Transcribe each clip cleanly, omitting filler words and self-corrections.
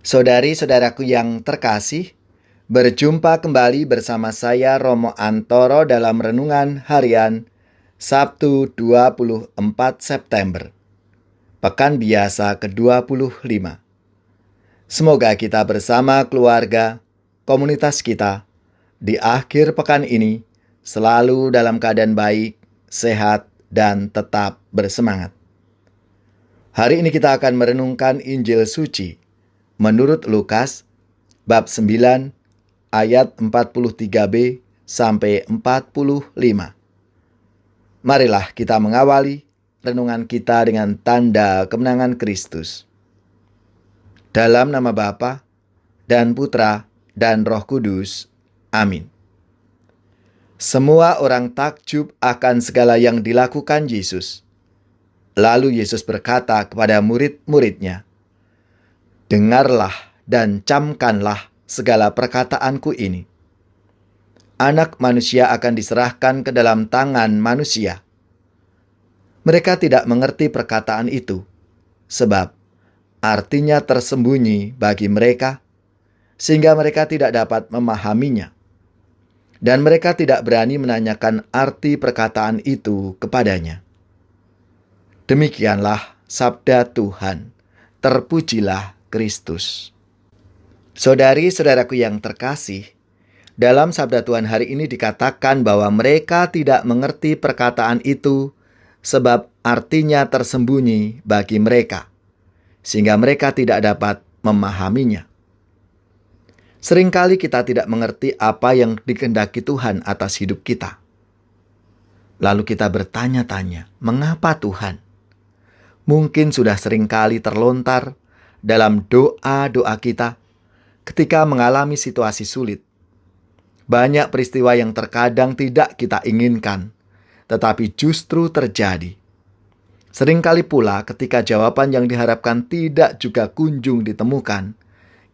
Saudari-saudaraku yang terkasih, berjumpa kembali bersama saya Romo Antoro dalam Renungan Harian Sabtu 24 September, Pekan Biasa ke-25. Semoga kita bersama keluarga, komunitas kita, di akhir pekan ini selalu dalam keadaan baik, sehat, dan tetap bersemangat. Hari ini kita akan merenungkan Injil Suci menurut Lukas, bab 9, ayat 43b sampai 45. Marilah kita mengawali renungan kita dengan tanda kemenangan Kristus. Dalam nama Bapa dan Putra dan Roh Kudus. Amin. Semua orang takjub akan segala yang dilakukan Yesus. Lalu Yesus berkata kepada murid-muridnya, "Dengarlah dan camkanlah segala perkataanku ini. Anak manusia akan diserahkan ke dalam tangan manusia." Mereka tidak mengerti perkataan itu, sebab artinya tersembunyi bagi mereka, sehingga mereka tidak dapat memahaminya. Dan mereka tidak berani menanyakan arti perkataan itu kepadanya. Demikianlah sabda Tuhan. Terpujilah Kristus. Saudari-saudaraku yang terkasih, dalam sabda Tuhan hari ini dikatakan bahwa mereka tidak mengerti perkataan itu sebab artinya tersembunyi bagi mereka, sehingga mereka tidak dapat memahaminya. Seringkali kita tidak mengerti apa yang dikehendaki Tuhan atas hidup kita. Lalu kita bertanya-tanya, mengapa Tuhan? Mungkin sudah seringkali terlontar dalam doa-doa kita ketika mengalami situasi sulit. Banyak peristiwa yang terkadang tidak kita inginkan, tetapi justru terjadi. Seringkali pula ketika jawaban yang diharapkan tidak juga kunjung ditemukan,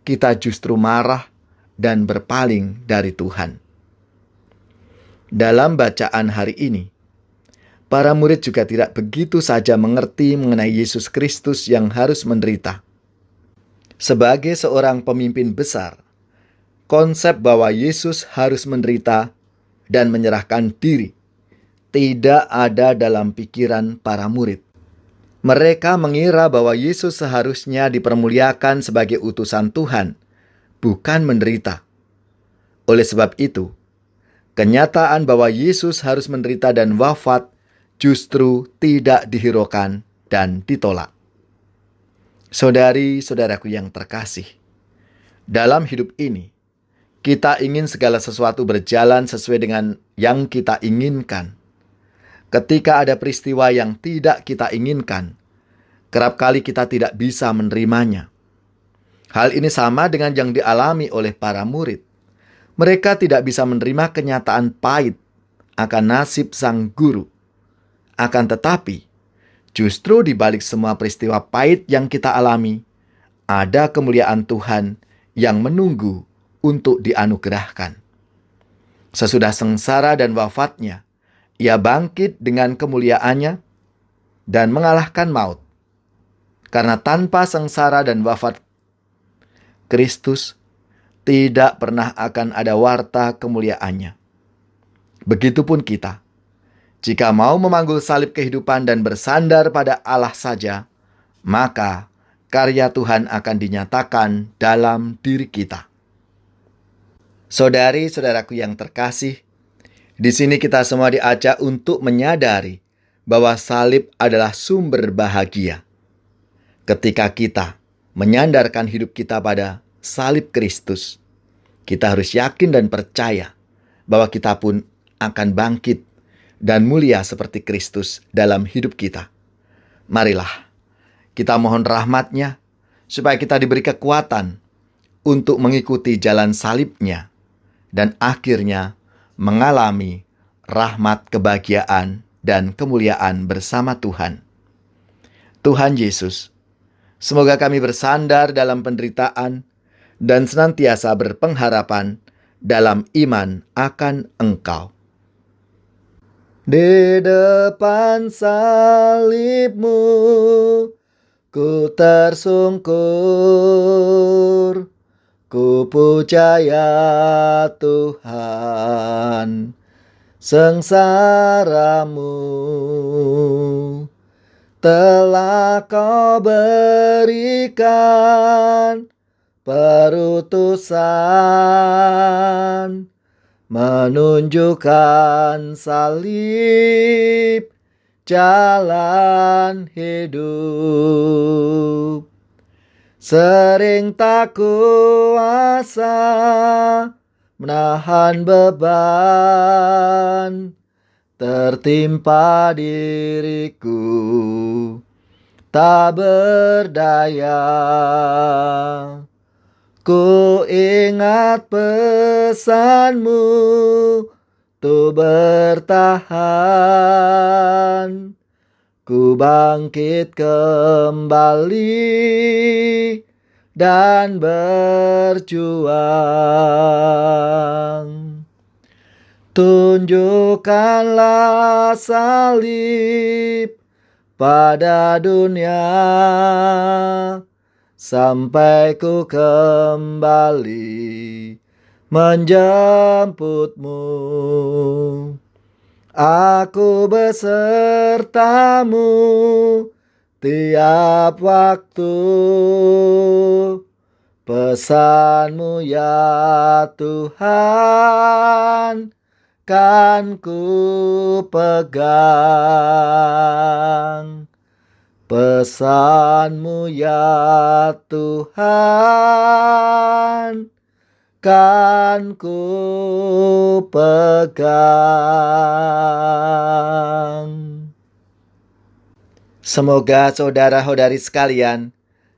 kita justru marah dan berpaling dari Tuhan. Dalam bacaan hari ini, para murid juga tidak begitu saja mengerti mengenai Yesus Kristus yang harus menderita. Sebagai seorang pemimpin besar, konsep bahwa Yesus harus menderita dan menyerahkan diri tidak ada dalam pikiran para murid. Mereka mengira bahwa Yesus seharusnya dipermuliakan sebagai utusan Tuhan, bukan menderita. Oleh sebab itu, kenyataan bahwa Yesus harus menderita dan wafat justru tidak dihiraukan dan ditolak. Saudari-saudaraku yang terkasih, dalam hidup ini, kita ingin segala sesuatu berjalan sesuai dengan yang kita inginkan. Ketika ada peristiwa yang tidak kita inginkan, kerap kali kita tidak bisa menerimanya. Hal ini sama dengan yang dialami oleh para murid. Mereka tidak bisa menerima kenyataan pahit akan nasib sang guru. Akan tetapi, justru di balik semua peristiwa pahit yang kita alami, ada kemuliaan Tuhan yang menunggu untuk dianugerahkan. Sesudah sengsara dan wafatnya, Ia bangkit dengan kemuliaannya dan mengalahkan maut. Karena tanpa sengsara dan wafat Kristus, tidak pernah akan ada warta kemuliaannya. Begitupun kita. Jika mau memanggul salib kehidupan dan bersandar pada Allah saja, maka karya Tuhan akan dinyatakan dalam diri kita. Saudari-saudaraku yang terkasih, di sini kita semua diajak untuk menyadari bahwa salib adalah sumber bahagia. Ketika kita menyandarkan hidup kita pada salib Kristus, kita harus yakin dan percaya bahwa kita pun akan bangkit dan mulia seperti Kristus dalam hidup kita. Marilah kita mohon rahmat-Nya supaya kita diberi kekuatan untuk mengikuti jalan salib-Nya dan akhirnya mengalami rahmat, kebahagiaan, dan kemuliaan bersama Tuhan. Tuhan Yesus, semoga kami bersandar dalam penderitaan dan senantiasa berpengharapan dalam iman akan Engkau. Di depan salib-Mu Ku tersungkur, ku puja ya Tuhan, sengsaramu telah kau berikan perutusan, menunjukkan salib jalan hidup. Sering tak kuasa menahan beban tertimpa diriku, tak berdaya. Ku ingat pesanmu, tuh bertahan. Ku bangkit kembali dan berjuang. Tunjukkanlah salib pada dunia, sampai ku kembali menjemputmu. Aku besertamu tiap waktu. Pesanmu ya Tuhan kan ku pegang. Pesanmu ya Tuhan kan ku pegang. Semoga saudara-saudari sekalian,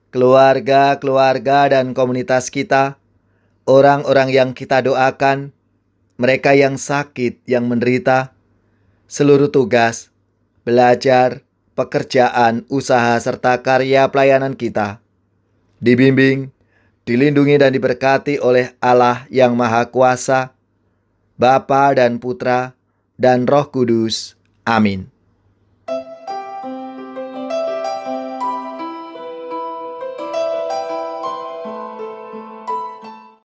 keluarga-keluarga dan komunitas kita, orang-orang yang kita doakan, mereka yang sakit, yang menderita, seluruh tugas, belajar, pekerjaan, usaha, serta karya pelayanan kita dibimbing, dilindungi dan diberkati oleh Allah yang Maha Kuasa, Bapa dan Putra dan Roh Kudus. Amin.